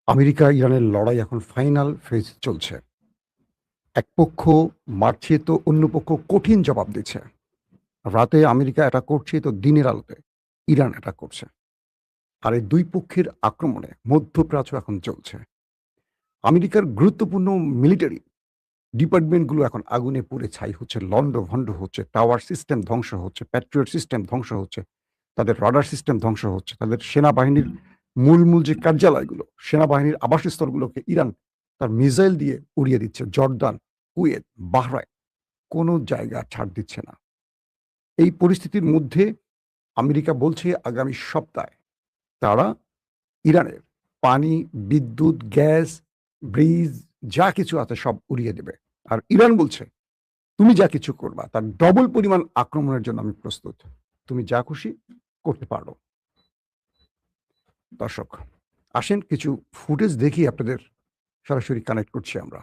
America ইরানের লড়াই এখন ফাইনাল ফেজ চলছে। এক পক্ষ মারছে তো অন্য পক্ষ কঠিন জবাব দিচ্ছে। রাতে আমেরিকা অ্যাটাক করছে তো দিনের আলোতে ইরান অ্যাটাক করছে। আর এই ২ পক্ষের আক্রমণে মধ্যপ্রাচ্য এখন চলছে। আমেরিকার গুরুত্বপূর্ণ মিলিটারি ডিপার্টমেন্টগুলো এখন আগুনে পুড়ে ছাই হচ্ছে, লন্ডভন্ড হচ্ছে, টাওয়ার সিস্টেম ধ্বংস হচ্ছে, প্যাট্রিয়ট সিস্টেম ধ্বংস হচ্ছে, তাদের রাডার সিস্টেম ধ্বংস হচ্ছে, তাদের সেনাবাহিনীর মূল যে কার্যালয়গুলো, সেনাবাহিনীর আবাসস্থলগুলোকে ইরান তার মিসাইল দিয়ে উড়িয়ে দিচ্ছে। জর্দান, কুয়েত, বাহরাইন কোনো জায়গা ছাড় দিচ্ছে না। এই পরিস্থিতির মধ্যে আমেরিকা বলছে আগামী সপ্তাহে তারা ইরানের পানি, বিদ্যুৎ, গ্যাস, ব্রিজ যা কিছু আছে সব উড়িয়ে দেবে। আর ইরান বলছে, "তুমি যা কিছু করবা তার ডবল পরিমাণ আক্রমণের জন্য আমি প্রস্তুত। তুমি যা খুশি করতে পারো।" দর্শক, আসেন কিছু ফুটেজ দেখি আপনাদের সরাসরি কানেক্ট করছি আমরা।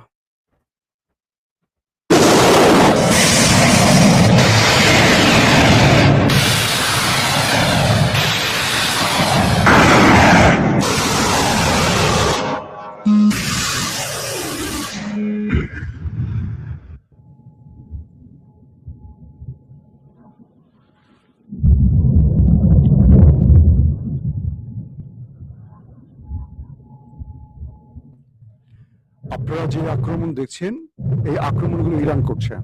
আপনারা যে আক্রমণ দেখছেন, এই আক্রমণগুলো ইরান করছে।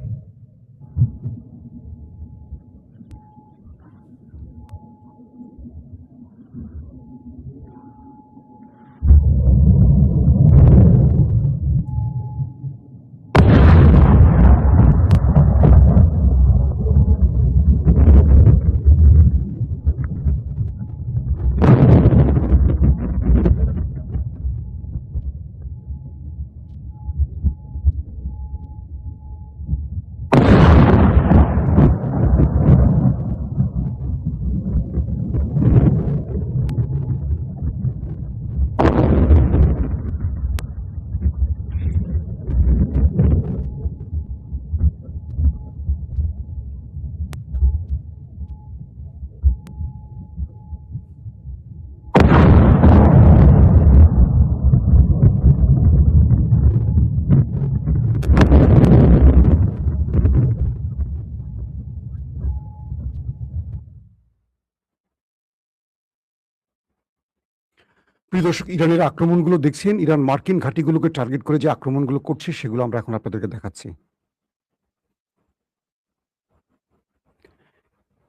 প্রিয় দর্শক, ইরানের আক্রমণগুলো দেখছেন। ইরান মার্কিন ঘাঁটিগুলোকে টার্গেট করে যে আক্রমণগুলো করছে সেগুলো আমরা এখন আপনাদেরকে দেখাচ্ছি।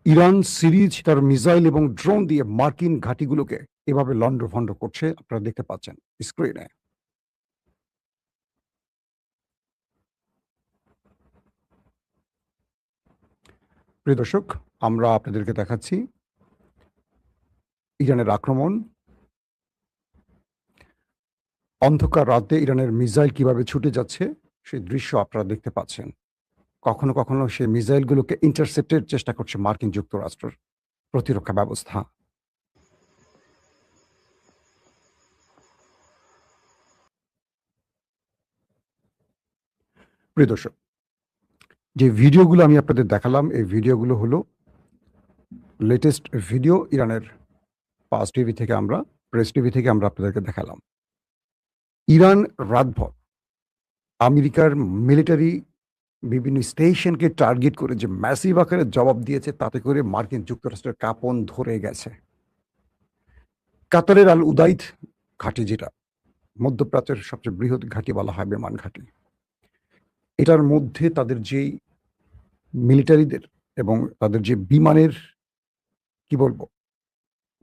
ইরান সিরিজ তার মিসাইল এবং ড্রোন দিয়ে মার্কিন ঘাঁটিগুলোকে এভাবে লন্ডভন্ড করছে, আপনারা দেখতে পাচ্ছেন স্ক্রিনে। প্রিয় দর্শক, আমরা আপনাদেরকে দেখাচ্ছি ইরানের আক্রমণ। অন্ধকার রাতে ইরানের মিসাইল কিভাবে ছুটে যাচ্ছে সেই দৃশ্য আপনারা দেখতে পাচ্ছেন। কখনো কখনো সেই মিসাইলগুলোকে ইন্টারসেপ্টের চেষ্টা করছে মার্কিন যুক্তরাষ্ট্রের প্রতিরক্ষা ব্যবস্থা। প্রিয় দর্শক, যে ভিডিওগুলো আমি আপনাদের দেখালাম এই ভিডিওগুলো হলো লেটেস্ট ভিডিও ইরানের পাস টিভি থেকে আমরা প্রেস টিভি থেকে আমরা আপনাদেরকে দেখালাম। ইরান রাতভর আমেরিকার মিলিটারি বিভিন্ন স্টেশনকে টার্গেট করে যে ম্যাসিভ আকারে জবাব দিয়েছে, তাতে করে মার্কিন যুক্তরাষ্ট্রের কাঁপন ধরে গেছে। কাতারের আল উদাইদ ঘাঁটি, যেটা মধ্যপ্রাচ্যের সবচেয়ে বৃহৎ ঘাঁটি বলা হয়, বিমান ঘাঁটি, এটার মধ্যে তাদের যেই মিলিটারিদের এবং তাদের যে বিমানের কি বলবো,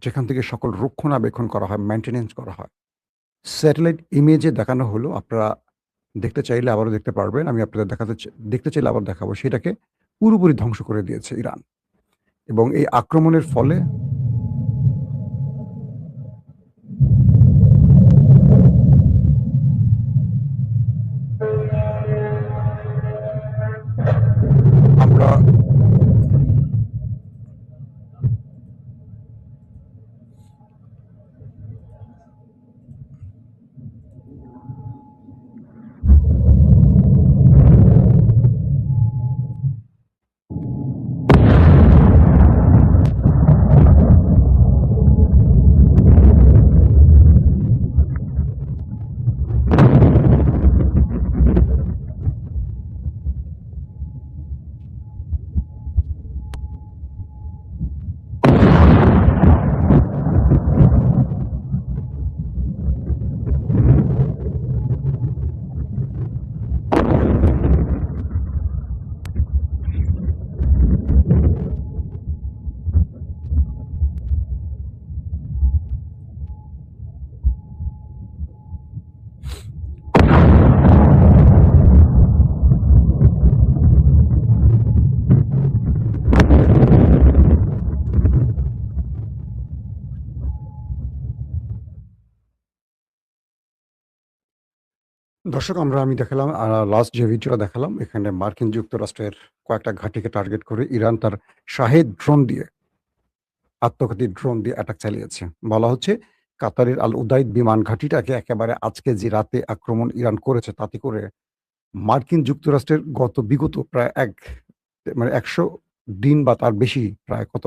যেখান থেকে সকল রক্ষণাবেক্ষণ করা হয়, মেইনটেনেন্স করা হয়, স্যাটেলাইট ইমেজে দেখানো হলো। আপনারা দেখতে চাইলে আবারও দেখতে পারবেন। আমি আপনাদের দেখতে চাইলে আবার দেখাবো। সেটাকে পুরোপুরি ধ্বংস করে দিয়েছে ইরান। এবং এই আক্রমণের ফলে আমরা দর্শক আমি দেখালাম লাস্ট যে ভিডিওটা দেখালাম এখানে মার্কিন যুক্তরাষ্ট্রের কয়েকটা ঘাঁটিকে টার্গেট করে ইরান তার শাহেদ ড্রোন দিয়ে আত্মঘাতী ড্রোন দিয়ে অ্যাটাক চালিয়েছে। বলা হচ্ছে কাতারের আল উদাইদ বিমান ঘাঁটিটাকে একেবারে আজকে যে রাতে আক্রমণ ইরান করেছে তাতে করে মার্কিন যুক্তরাষ্ট্রের বিগত প্রায় মানে ১০০ দিন বা তার বেশি প্রায় কত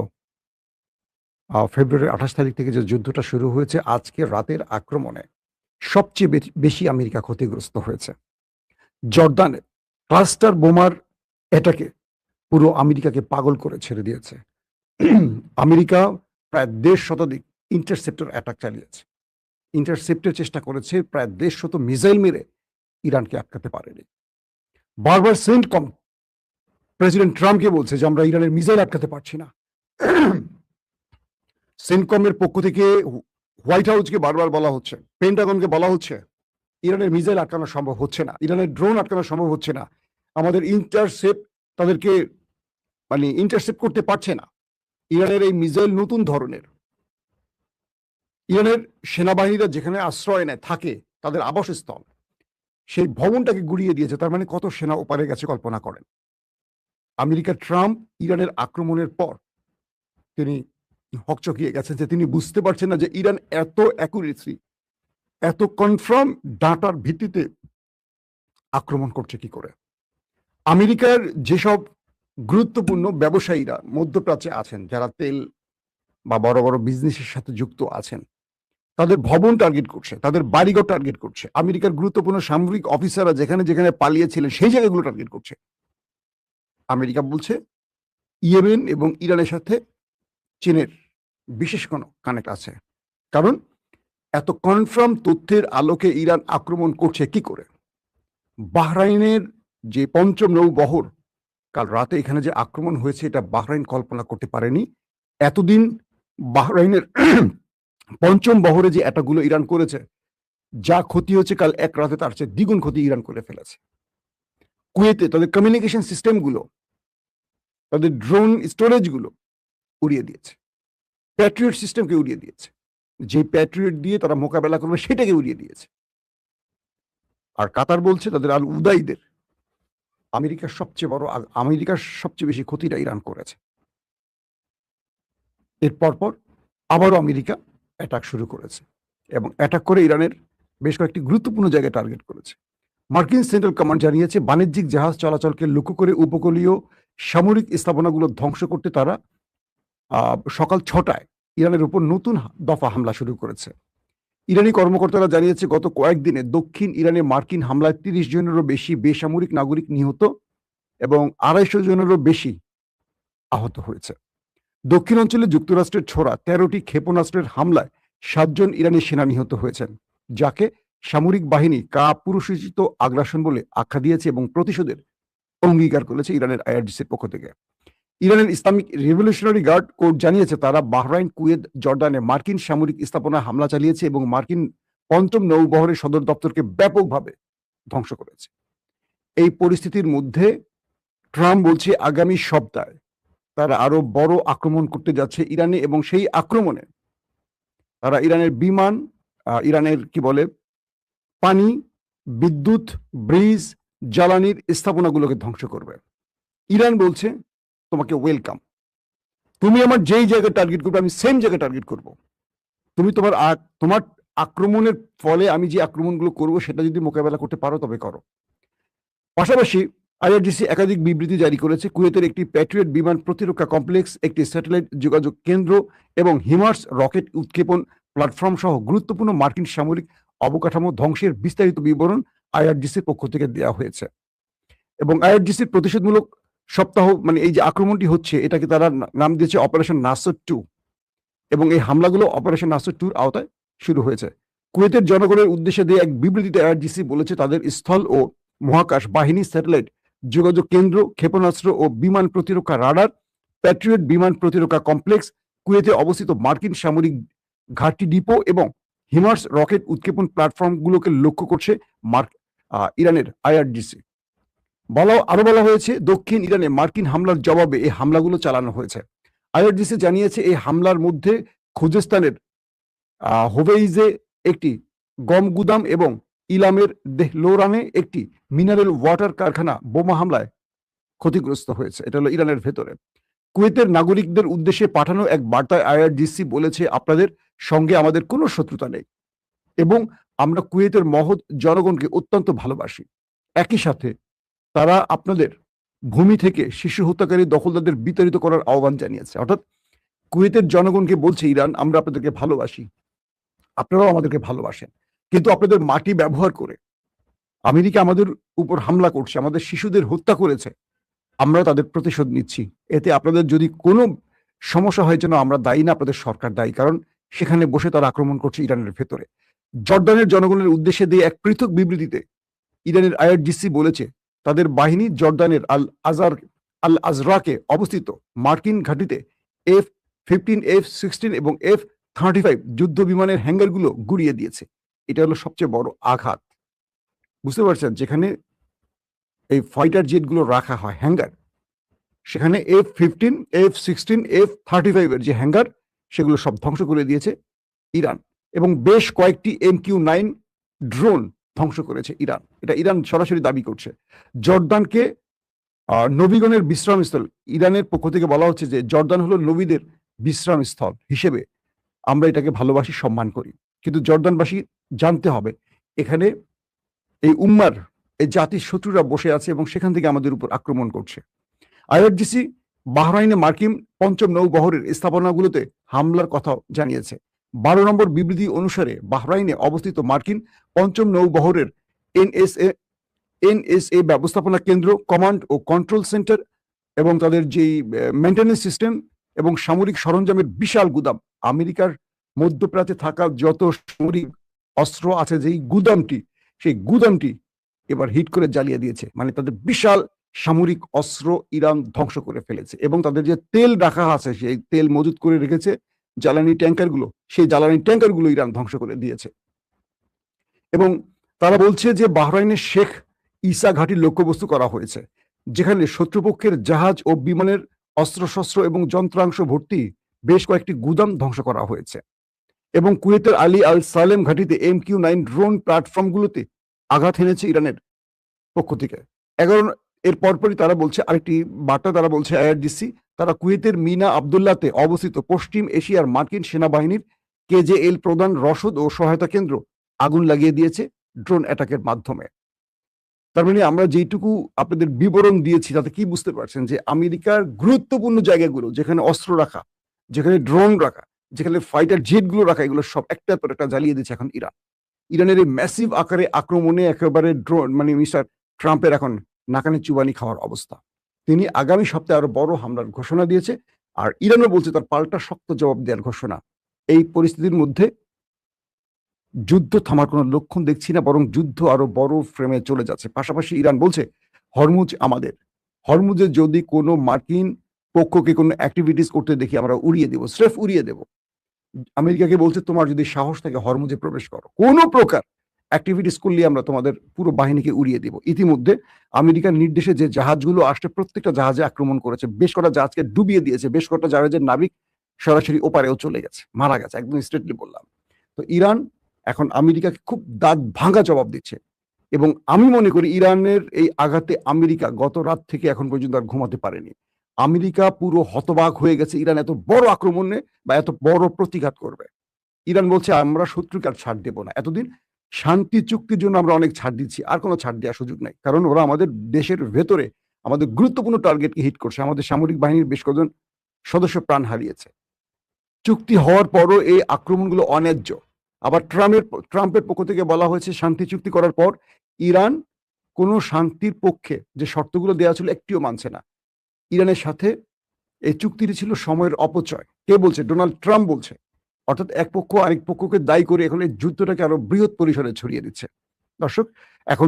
ফেব্রুয়ারির ২৮ তারিখ থেকে যে যুদ্ধটা শুরু হয়েছে আজকে রাতের আক্রমণে সবচেয়ে বেশি আমেরিকা ক্ষতিগ্রস্ত হয়েছে। জর্দানে ক্লাস্টার বোমার অ্যাটাকে পুরো আমেরিকাকে পাগল করে ছেড়ে দিয়েছে। আমেরিকা প্রায় ১.৫ শতাধিক ইন্টারসেপ্টর অ্যাটাক চালিয়েছে। ইন্টারসেপ্টের চেষ্টা করেছে, প্রায় ১.৫ শত মিসাইল মেরে ইরানকে আটকাতে পারেনি। বারবার সেন্টকম প্রেসিডেন্ট ট্রাম্পকে বলছে যে আমরা ইরানের মিসাইল আটকাতে পারছি না। সেন্টকমের পক্ষ থেকে হোয়াইট হাউসকে বারবার বলা হচ্ছে, পেন্টাগনকে বলা হচ্ছে ইরানের মিসাইল আটকানো সম্ভব হচ্ছে না, ইরানের ড্রোন আটকানো সম্ভব হচ্ছে না, আমাদের ইন্টারসেপ্ট তাদেরকে মানে ইন্টারসেপ্ট করতে পারছে না। ইরানের এই মিসাইল নতুন ধরনের। ইরানের সেনাবাহিনীরা যেখানে আশ্রয় নেয় থাকে তাদের আবাসস্থল, সেই ভবনটাকে গুড়িয়ে দিয়েছে। তার মানে কত সেনা ওপারে গেছে কল্পনা করেন। আমেরিকার ট্রাম্প ইরানের আক্রমণের পর তিনি হকচকিয়ে গেছেন যে তিনি বুঝতে পারছেন না যে ইরান এত অ্যাকুরেসি, এত কনফার্ম ডাটার ভিত্তিতে আক্রমণ করছে কি করে। আমেরিকার যেসব গুরুত্বপূর্ণ ব্যবসায়ীরা মধ্যপ্রাচ্যে আছেন, যারা তেল বা বড় বড় বিজনেসের সাথে যুক্ত আছেন, তাদের ভবন টার্গেট করছে, তাদের বাড়িঘর টার্গেট করছে। আমেরিকার গুরুত্বপূর্ণ সামরিক অফিসাররা যেখানে যেখানে পালিয়েছিলেন সেই জায়গাগুলো টার্গেট করছে। আমেরিকা বলছে ইয়েমেন এবং ইরানের সাথে চীনের বিশেষ কোনো কানেক্ট আছে, কারণ এত কনফার্ম তথ্যের আলোকে ইরান আক্রমণ করছে কি করে। বাহরাইনের যে পঞ্চম নৌবহর কাল রাতে এখানে যে আক্রমণ হয়েছে এটা বাহরাইন কল্পনা করতে পারেনি। এতদিন বাহরাইনের পঞ্চম বহরে যে অ্যাটাকগুলো ইরান করেছে, যা ক্ষতি হচ্ছে কাল এক রাতে তার চেয়ে দ্বিগুণ ক্ষতি ইরান করে ফেলেছে। কুয়েতে তাদের কমিউনিকেশন সিস্টেমগুলো, তাদের ড্রোন স্টোরেজগুলো উড়িয়ে দিয়েছে, প্যাট্রিয়ট সিস্টেমকে উড়িয়ে দিয়েছে, যে প্যাট্রিয়ট দিয়ে তারা মোকাবেলা করবে সেটাকে উড়িয়ে দিয়েছে। আর কাতার বলছে তাদের আল উদাইদের আমেরিকার সবচেয়ে বেশি ক্ষতিটা ইরান করেছে। এর পরপর আবারও আমেরিকা অ্যাটাক শুরু করেছে এবং অ্যাটাক করে ইরানের বেশ কয়েকটি গুরুত্বপূর্ণ জায়গায় টার্গেট করেছে। মার্কিন সেন্ট্রাল কমান্ড জানিয়েছে বাণিজ্যিক জাহাজ চলাচলকে লক্ষ্য করে উপকূলীয় সামরিক স্থাপনাগুলো ধ্বংস করতে তারা সকাল ৬টায় ইরানের উপর নতুন দফা হামলা শুরু করেছে। ইরানি কর্মকর্তারা জানিয়েছে গত কয়েকদিনে দক্ষিণ ইরানে মার্কিন হামলায় ৩০ জনেরও বেশি বেসামরিক নাগরিক নিহত এবং ২৫০ জনেরও বেশি আহত হয়েছে। দক্ষিণ অঞ্চলে যুক্তরাষ্ট্রের ছোড়া ১৩টি ক্ষেপণাস্ত্রের হামলায় ৭ জন ইরানি সেনা নিহত হয়েছেন, যাকে সামরিক বাহিনী কাপুরুষোচিত আগ্রাসন বলে আখ্যা দিয়েছে এবং প্রতিশোধের অঙ্গীকার করেছে ইরানের আইআরজিসির পক্ষ থেকে। ইরানের ইসলামিক রেভলিউশনারি গার্ড কোর্ট জানিয়েছে তারা বাহরাইন, কুয়েত, জর্ডানে মার্কিন সামরিক স্থাপনায় হামলা চালিয়েছে এবং মার্কিন পঞ্চম নৌবহরের সদর দপ্তরকে ব্যাপকভাবে ধ্বংস করেছে। এই পরিস্থিতির মধ্যে ট্রাম্প বলছে আগামী সপ্তাহে তারা আরো বড় আক্রমণ করতে যাচ্ছে ইরানে এবং সেই আক্রমণে তারা ইরানের বিমান, ইরানের পানি, বিদ্যুৎ, ব্রিজ, জ্বালানির স্থাপনাগুলোকে ধ্বংস করবে। ইরান বলছে তোমাকে ওয়েলকাম, তুমি আমার যেই জায়গায় টার্গেট করবে আমি সেম জায়গায় টার্গেট করব। তুমি তোমার আক্রমণের ফলে আমি যে আক্রমণগুলো করবো সেটা যদি মোকাবেলা করতে পারো তবে করো। পাশাপাশি আইআরজিসি একাধিক বিবৃতি জারি করেছে। কুয়েতের একটি প্যাট্রিয়ট বিমান প্রতিরক্ষা কমপ্লেক্স, একটি স্যাটেলাইট যোগাযোগ কেন্দ্র এবং হিমার্স রকেট উৎক্ষেপণ প্ল্যাটফর্ম সহ গুরুত্বপূর্ণ মার্কিন সামরিক অবকাঠামো ধ্বংসের বিস্তারিত বিবরণ আইআরজিসির পক্ষ থেকে দেওয়া হয়েছে এবং আইআরজিসির প্রতিশোধমূলক সপ্তাহ এই যে আক্রমণটি হচ্ছে এটাকে তারা নাম দিয়েছে অপারেশন নাসর 2 এবং এই হামলাগুলো অপারেশন নাসর 2 আওতায় শুরু হয়েছে। কুয়েতের জনগণের উদ্দেশ্যে দিয়ে এক বিবৃতিতে আইআরজিসি বলেছে তাদের স্থল ও মহাকাশ বাহিনী, স্যাটেলাইট যোগাযোগ কেন্দ্র, ক্ষেপণাস্ত্র ও বিমান প্রতিরক্ষা রাডার, প্যাট্রিয়ট বিমান প্রতিরক্ষা কমপ্লেক্স, কুয়েতে অবস্থিত মার্কিন সামরিক ঘাঁটি ডিপো এবং হিমার্স রকেট উৎক্ষেপণ প্ল্যাটফর্মগুলোকে লক্ষ্য করছে ইরানের আইআরজিসি। আরো বলা হয়েছে দক্ষিণ ইরানে মার্কিন হামলার জবাবে এই হামলাগুলো চালানো হয়েছে। আইআরজিসি জানিয়েছে এই হামলার মধ্যে খুজেস্তানের হোভেইজে একটি গম গুদাম এবং ইলামের দেহলোরানে একটি মিনারেল ওয়াটার কারখানা বোমা হামলায় ক্ষতিগ্রস্ত হয়েছে। এটা হলো ইরানের ভেতরে। কুয়েতের নাগরিকদের উদ্দেশ্যে পাঠানো এক বার্তায় আইআরজিসি বলেছে, আপনাদের সঙ্গে আমাদের কোনো শত্রুতা নেই এবং আমরা কুয়েতের মহৎ জনগণকে অত্যন্ত ভালোবাসি। একই সাথে তারা আপনাদের ভূমি থেকে শিশু হত্যাকারী দখলদারদের বিতাড়িত করার আহ্বান জানিয়েছে। অর্থাৎ কুয়েতের জনগণকে বলছে ইরান, আমরা আপনাদেরকে ভালোবাসি, আপনারাও আমাদেরকে ভালোবাসেন, কিন্তু আপনাদের মাটি ব্যবহার করে আমেরিকা আমাদের উপর হামলা করছে, আমাদের শিশুদের হত্যা করেছে, আমরা তাদের প্রতিশোধ নিচ্ছি। এতে আপনাদের যদি কোনো সমস্যা হয় যেন আমরা দায়ী না, আপনাদের সরকার দায়ী, কারণ সেখানে বসে তারা আক্রমণ করছে ইরানের ভেতরে। জর্ডানের জনগণের উদ্দেশ্যে দিয়ে এক পৃথক বিবৃতিতে ইরানের আইআরজিসি বলেছে, তাদের বাহিনী জর্ডানের আল আজরাকে অবস্থিত মার্কিন ঘাঁটিতে F-15, F-16 এবং F-35 যুদ্ধ বিমানের হ্যাঙ্গারগুলো গুড়িয়ে দিয়েছে। এটা হলো সবচেয়ে বড় আঘাত, বুঝতে পারছেন? যেখানে এই ফাইটার জেটগুলো রাখা হয় হ্যাঙ্গার, সেখানে F-15, F-16, F-35 এর যে হ্যাঙ্গার, সেগুলো সব ধ্বংস করে দিয়েছে ইরান এবং বেশ কয়েকটি MQ-9 ড্রোন ধ্বংস করেছে ইরান। এটা ইরান সরাসরি দাবি করছে। জর্দানকে নবীগণের বিশ্রামস্থল, ইরানের পক্ষ থেকে বলা হচ্ছে যে জর্দান হলো নবীদের বিশ্রামস্থল হিসেবে আমরা এটাকে ভালোবাসি, সম্মান করি। কিন্তু জর্দানবাসী জানতে হবে, এখানে এই উম্মার, এই জাতির শত্রুরা বসে আছে এবং সেখান থেকে আমাদের উপর আক্রমণ করছে। আইআরজিসি বাহরাইনে মার্কিন পঞ্চম নৌবহরের স্থাপনাগুলোতে হামলার কথাও জানিয়েছে। 12 নম্বর বিবৃতি অনুসারে বাহরাইনে অবস্থিত মার্কিন পঞ্চম নৌবহরের এনএসএ ব্যবস্থাপনা কেন্দ্র, কমান্ড ও কন্ট্রোল সেন্টার এবং তাদের যেই মেইনটেনেন্স সিস্টেম এবং সামরিক সরঞ্জামের বিশাল গুদাম, আমেরিকার মধ্যপ্রাচ্যে থাকা যত সামরিক অস্ত্র আছে যেই গুদামটি, সেই গুদামটি এবার হিট করে জ্বালিয়ে দিয়েছে। মানে তাদের বিশাল সামরিক অস্ত্র ইরান ধ্বংস করে ফেলেছে এবং তাদের যে তেল রাখা আছে, সেই তেল মজুত করে রেখেছে জ্বালানি ট্যাঙ্কারগুলো, সেই জ্বালানি ট্যাঙ্কারগুলো ইরান ধ্বংস করে দিয়েছে। এবং তারা বলছে যে বাহরাইনের শেখ ইসা ঘাঁটি লক্ষ্যবস্তু করা হয়েছে, যেখানে শত্রুপক্ষের জাহাজ ও বিমানের অস্ত্রশস্ত্র এবং যন্ত্রাংশ ভর্তি বেশ কয়েকটি গুদাম ধ্বংস করা হয়েছে। এবং কুয়েতের আলী আল সালেম ঘাঁটিতে MQ-9 ড্রোন প্ল্যাটফর্মগুলোতে আঘাত হেনেছে ইরানের পক্ষ থেকে। 11 এর পরপরই তারা বলছে, আরেকটি বার্তা তারা বলছে আইআরজিসি, তারা কুয়েতের মিনা আবদুল্লাতে অবস্থিত পশ্চিম এশিয়ার মার্কিন সেনাবাহিনীর KJL প্রধান রসদ ও সহায়তা কেন্দ্র আগুন লাগিয়ে দিয়েছে ড্রোন অ্যাটাকের মাধ্যমে। তার মানে আমরা যেটুকু আপনাদের বিবরণ দিয়েছি তাতে কি বুঝতে পারছেন যে আমেরিকার গুরুত্বপূর্ণ জায়গাগুলো, যেখানে অস্ত্র রাখা, যেখানে ড্রোন রাখা, যেখানে ফাইটার জেটগুলো রাখা, এগুলো সব একটার পর একটা জ্বালিয়ে দিচ্ছে এখন ইরান। ইরানের এই ম্যাসিভ আকারে আক্রমণে একেবারে ড্রোন, মানে মিস্টার ট্রাম্পের এখন নাকানি চুবানি খাওয়ার অবস্থা। তিনি আগামী সপ্তাহে আরো বড় হামলার ঘোষণা দিয়েছে, আর ইরানও বলছে তার পাল্টা শক্ত জবাব দেওয়ার ঘোষণা। এই পরিস্থিতির মধ্যে যুদ্ধ থামার কোনো লক্ষণ দেখছি না, বরং যুদ্ধ আরো বড় ফ্রেমে চলে যাচ্ছে। পাশাপাশি ইরান বলছে, হরমুজ আমাদের, হরমুজে যদি কোনো মার্কিন পক্ষকে কোনো অ্যাক্টিভিটিস করতে দেখি আমরা উড়িয়ে দেবো, স্রেফ উড়িয়ে দেবো। আমেরিকাকে বলছে, তোমার যদি সাহস থাকে হরমুজে প্রবেশ করো, কোনো প্রকার অ্যাক্টিভিটিস করলে আমরা তোমাদের পুরো বাহিনীকে উড়িয়ে দেব। ইতিমধ্যে আমেরিকার নির্দেশে যে জাহাজগুলো আসছে, প্রত্যেকটা জাহাজে আক্রমণ করেছে, বেশ কটা জাহাজকে ডুবিয়ে দিয়েছে, বেশ কটা জাহাজের নাবিক সরাসরি ওপারেও চলে গেছে, মারা গেছে, একদম স্ট্রেটলি বললাম। তো ইরান এখন আমেরিকাকে খুব দাঁত ভাঙা জবাব দিচ্ছে এবং আমি মনে করি ইরানের এই আঘাতে আমেরিকা গত রাত থেকে এখন পর্যন্ত আর ঘুমাতে পারেনি। আমেরিকা পুরো হতবাক হয়ে গেছে ইরান এত বড় আক্রমণে বা এত বড় প্রতিঘাত করবে। ইরান বলছে, আমরা শত্রুকে আর ছাড় দেব না। এতদিন শান্তি চুক্তির জন্য আমরা অনেক ছাড় দিচ্ছি, আর কোনো ছাড় দেওয়ার সুযোগ নাই, কারণ ওরা আমাদের দেশের ভেতরে আমাদের গুরুত্বপূর্ণ টার্গেটকে হিট করছে, আমাদের সামরিক বাহিনীর বেশ কজন সদস্য প্রাণ হারিয়েছে। চুক্তি হওয়ার পরও এই আক্রমণগুলো অন্যায্য। আবার ট্রাম্পের পক্ষ থেকে বলা হয়েছে, শান্তি চুক্তি করার পর ইরান কোনো শান্তির পক্ষে যে শর্তগুলো দেওয়া ছিল একটিও মানছে না। ইরানের সাথে এই চুক্তিটি ছিল সময়ের অপচয়। কে বলছে? ডোনাল্ড ট্রাম্প বলছে। অর্থাৎ এক পক্ষ আরেক পক্ষকে দায়ী করে এখন এই যুদ্ধটাকে আরো বৃহৎ পরিসরে ছড়িয়ে দিচ্ছে। দর্শক, এখন